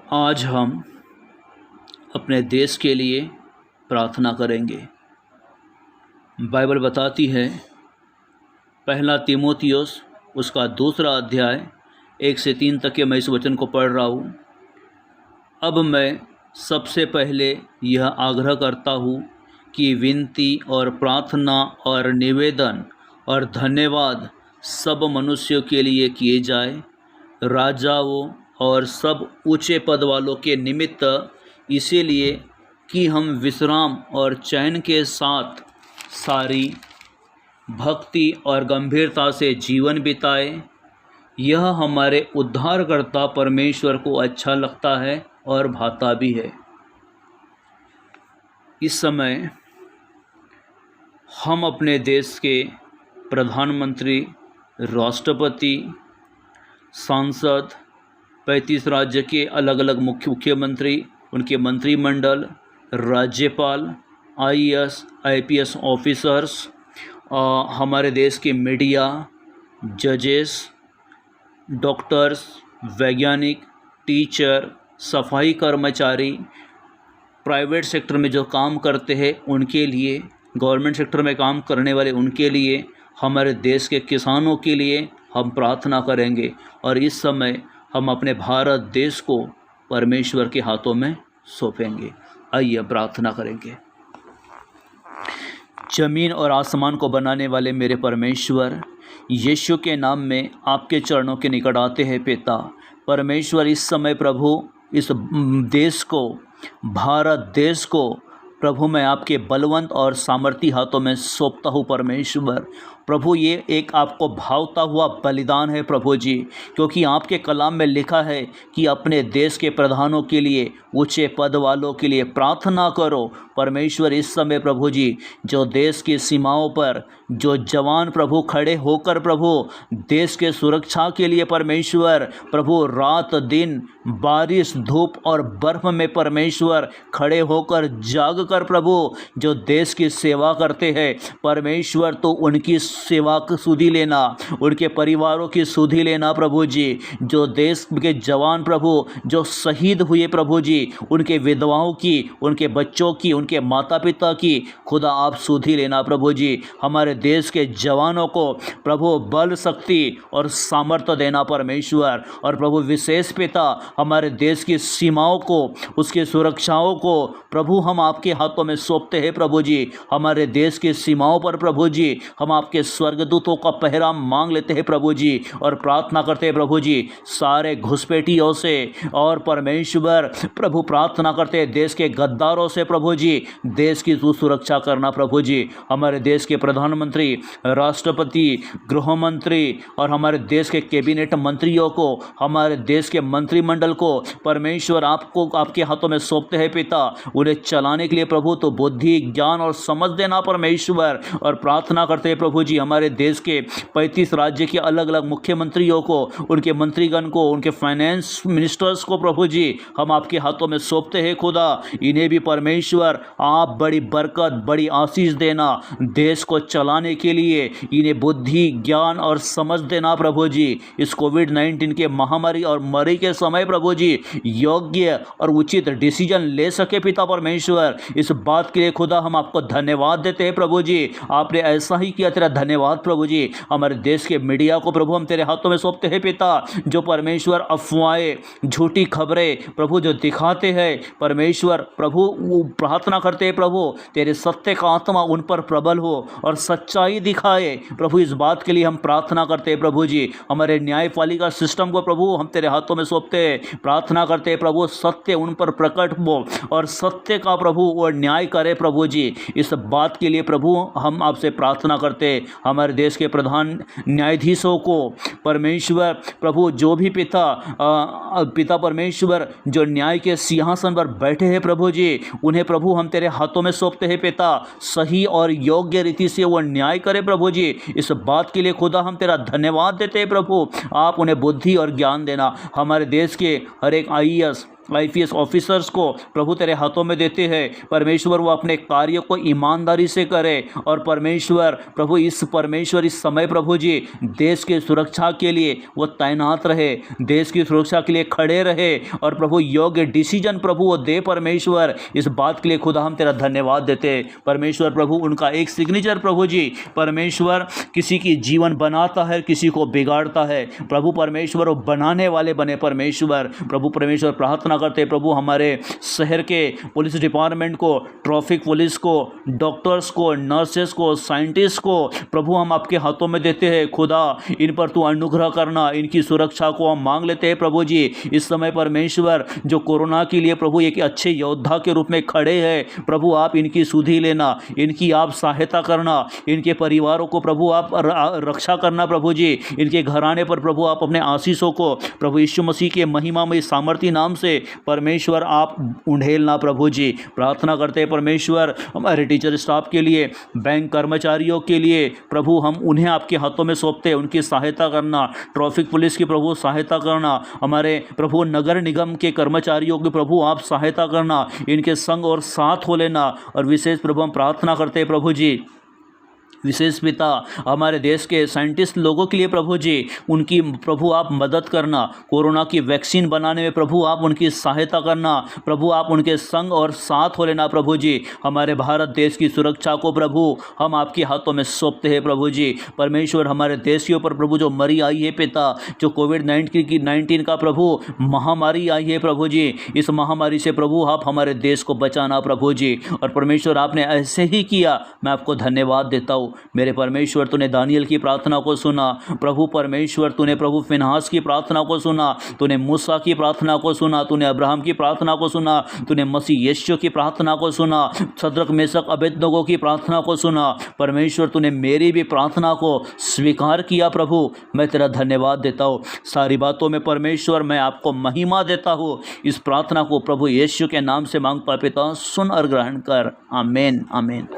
आज हम अपने देश के लिए प्रार्थना करेंगे। बाइबल बताती है, पहला तीमुथियुस उसका 2 अध्याय 1 से 3 तक के मैं इस वचन को पढ़ रहा हूँ। अब मैं सबसे पहले यह आग्रह करता हूँ कि विनती और प्रार्थना और निवेदन और धन्यवाद सब मनुष्यों के लिए किए जाए, राजाओं और सब ऊंचे पद वालों के निमित्त, इसीलिए कि हम विश्राम और चैन के साथ सारी भक्ति और गंभीरता से जीवन बिताए। यह हमारे उद्धारकर्ता परमेश्वर को अच्छा लगता है और भाता भी है। इस समय हम अपने देश के प्रधानमंत्री, राष्ट्रपति, सांसद, 35 राज्य के अलग अलग मुख्यमंत्री, उनके मंत्रिमंडल, राज्यपाल, आईएएस, आईपीएस ऑफिसर्स, हमारे देश के मीडिया, जजेस, डॉक्टर्स, वैज्ञानिक, टीचर, सफाई कर्मचारी, प्राइवेट सेक्टर में जो काम करते हैं उनके लिए, गवर्नमेंट सेक्टर में काम करने वाले उनके लिए, हमारे देश के किसानों के लिए हम प्रार्थना करेंगे। और इस समय हम अपने भारत देश को परमेश्वर के हाथों में सौंपेंगे। आइए प्रार्थना करेंगे। जमीन और आसमान को बनाने वाले मेरे परमेश्वर, यीशु के नाम में आपके चरणों के निकट आते हैं पिता परमेश्वर। इस समय प्रभु, इस देश को, भारत देश को प्रभु मैं आपके बलवंत और सामर्थी हाथों में सौंपता हूँ परमेश्वर। प्रभु ये एक आपको भावता हुआ बलिदान है प्रभु जी, क्योंकि आपके कलाम में लिखा है कि अपने देश के प्रधानों के लिए, ऊंचे पद वालों के लिए प्रार्थना करो परमेश्वर। इस समय प्रभु जी, जो देश की सीमाओं पर जो जवान प्रभु खड़े होकर प्रभु देश के सुरक्षा के लिए परमेश्वर, प्रभु रात दिन बारिश धूप और बर्फ में परमेश्वर खड़े होकर जाग कर प्रभु जो देश की सेवा करते हैं परमेश्वर, तो उनकी सेवा की सुधि लेना, उनके परिवारों की सुधि लेना प्रभु जी। जो देश के जवान प्रभु जो शहीद हुए प्रभु जी, उनके विधवाओं की, उनके बच्चों की, उनके माता पिता की खुदा आप सुधि लेना प्रभु जी। हमारे देश के जवानों को प्रभु बल, शक्ति और सामर्थ्य देना परमेश्वर। और प्रभु विशेष पिता, हमारे देश की सीमाओं को, उसकी सुरक्षाओं को प्रभु हम आपके हाथों में सौंपते हैं प्रभु जी। हमारे देश की सीमाओं पर प्रभु जी हम आपके स्वर्गदूतों का पहरा मांग लेते हैं प्रभु जी, और प्रार्थना करते हैं प्रभु जी सारे घुसपैठियों से, और परमेश्वर प्रभु प्रार्थना करते हैं देश के गद्दारों से प्रभु जी, देश की सुरक्षा करना प्रभु जी। हमारे देश के प्रधानमंत्री, राष्ट्रपति, गृह मंत्री और हमारे देश के कैबिनेट मंत्रियों को, हमारे देश के मंत्रिमंडल को परमेश्वर आपको आपके हाथों में सौंपते हैं पिता। उन्हें चलाने के लिए प्रभु तो बुद्धि, ज्ञान और समझ देना परमेश्वर। और प्रार्थना करते हैं प्रभु जी हमारे देश के 35 राज्य के अलग अलग मुख्यमंत्रियों को, उनके मंत्रीगण को, उनके फाइनेंस मिनिस्टर्स को प्रभु जी हम आपके हाथों में सौंपते हैं खुदा। इन्हें भी परमेश्वर आप बड़ी बरकत, बड़ी आशीष देना, देश को चलाने के लिए इन्हें बुद्धि, ज्ञान और समझ देना प्रभु जी। इस कोविड-19 के महामारी और मरी के समय प्रभु जी योग्य और उचित डिसीजन ले सके पिता परमेश्वर। इस बात के लिए खुदा हम आपको धन्यवाद देते हैं प्रभु जी। आपने ऐसा ही किया, तेरा धन्यवाद प्रभु जी। हमारे देश के मीडिया को प्रभु हम तेरे हाथों में सौंपते हैं पिता, जो परमेश्वर अफवाहें, झूठी खबरें प्रभु जो दिखाते हैं परमेश्वर, प्रभु प्रार्थना करते हैं प्रभु तेरे सत्य का आत्मा उन पर प्रबल हो और सच्चाई दिखाए प्रभु। इस बात के लिए हम प्रार्थना करते हैं प्रभु जी। हमारे न्यायपालिका सिस्टम को प्रभु हम तेरे हाथों में सौंपते हैं, प्रार्थना करते हैं प्रभु सत्य उन पर प्रकट हो और सत्य का प्रभु वो न्याय करे प्रभु जी। इस बात के लिए प्रभु हम आपसे प्रार्थना करते हैं। हमारे देश के प्रधान न्यायाधीशों को परमेश्वर प्रभु, जो भी पिता परमेश्वर जो न्याय के सिंहासन पर बैठे हैं प्रभु जी, उन्हें प्रभु हम तेरे हाथों में सौंपते हैं पिता। सही और योग्य रीति से वो न्याय करे प्रभु जी। इस बात के लिए खुदा हम तेरा धन्यवाद देते हैं प्रभु। आप उन्हें बुद्धि और ज्ञान देना। हमारे देश के हर एक आईएएस, IPS ऑफिसर्स को प्रभु तेरे हाथों में देते हैं। परमेश्वर वो अपने कार्य को ईमानदारी से करे और परमेश्वर प्रभु इस समय प्रभु जी देश की सुरक्षा के लिए वो तैनात रहे, देश की सुरक्षा के लिए खड़े रहे और प्रभु योग्य डिसीजन प्रभु वो दे। परमेश्वर इस बात के लिए खुदा हम तेरा धन्यवाद देते हैं। परमेश्वर प्रभु उनका एक सिग्नेचर प्रभु जी परमेश्वर किसी की जीवन बनाता है, किसी को बिगाड़ता है। प्रभु परमेश्वर वो बनाने वाले बने। परमेश्वर प्रभु परमेश्वर प्रार्थना करते प्रभु हमारे शहर के पुलिस डिपार्टमेंट को, ट्रैफिक पुलिस को, डॉक्टर्स को, नर्सेस को, साइंटिस्ट को प्रभु हम आपके हाथों में देते हैं। खुदा इन पर तू अनुग्रह करना, इनकी सुरक्षा को हम मांग लेते हैं प्रभु जी। इस समय परमेश्वर जो कोरोना के लिए प्रभु एक अच्छे योद्धा के रूप में खड़े हैं, प्रभु आप इनकी सुधि लेना, इनकी आप सहायता करना, इनके परिवारों को प्रभु आप रक्षा करना प्रभु जी। इनके घराने पर प्रभु आप अपने आशीषों को प्रभु यीशु मसीह के महिमामय सामर्थी नाम से परमेश्वर आप उंडेलना प्रभु जी। प्रार्थना करते हैं परमेश्वर हमारे टीचर स्टाफ के लिए, बैंक कर्मचारियों के लिए प्रभु हम उन्हें आपके हाथों में सौंपते हैं। उनकी सहायता करना, ट्रैफिक पुलिस की प्रभु सहायता करना, हमारे प्रभु नगर निगम के कर्मचारियों की प्रभु आप सहायता करना, इनके संग और साथ हो लेना। और विशेष प्रभु हम प्रार्थना करते हैं प्रभु जी, विशेष पिता हमारे देश के साइंटिस्ट लोगों के लिए प्रभु जी उनकी प्रभु आप मदद करना, कोरोना की वैक्सीन बनाने में प्रभु आप उनकी सहायता करना, प्रभु आप उनके संग और साथ हो लेना प्रभु जी। हमारे भारत देश की सुरक्षा को प्रभु हम आपके हाथों में सौंपते हैं प्रभु जी। परमेश्वर हमारे देश के ऊपर प्रभु जो मरी आई है पिता, जो कोविड-19 का प्रभु महामारी आई है प्रभु जी, इस महामारी से प्रभु आप हमारे देश को बचाना प्रभु जी। और परमेश्वर आपने ऐसे ही किया, मैं आपको धन्यवाद देता हूँ। मेरे परमेश्वर तूने दानियल की प्रार्थना को सुना, प्रभु परमेश्वर तूने प्रभु फिनहास की प्रार्थना को सुना, तूने मूसा की प्रार्थना को सुना, तूने अब्राहम की प्रार्थना को सुना, तूने मसीह यीशु की प्रार्थना को सुना, शद्रक मेशक अबेदनगो की प्रार्थना को सुना। परमेश्वर तूने मेरी भी प्रार्थना को स्वीकार किया प्रभु, मैं तेरा धन्यवाद देता हूँ। सारी बातों में परमेश्वर मैं आपको महिमा देता हूँ। इस प्रार्थना को प्रभु यीशु के नाम से मांगता पिता, सुन और ग्रहण कर। आमीन आमीन।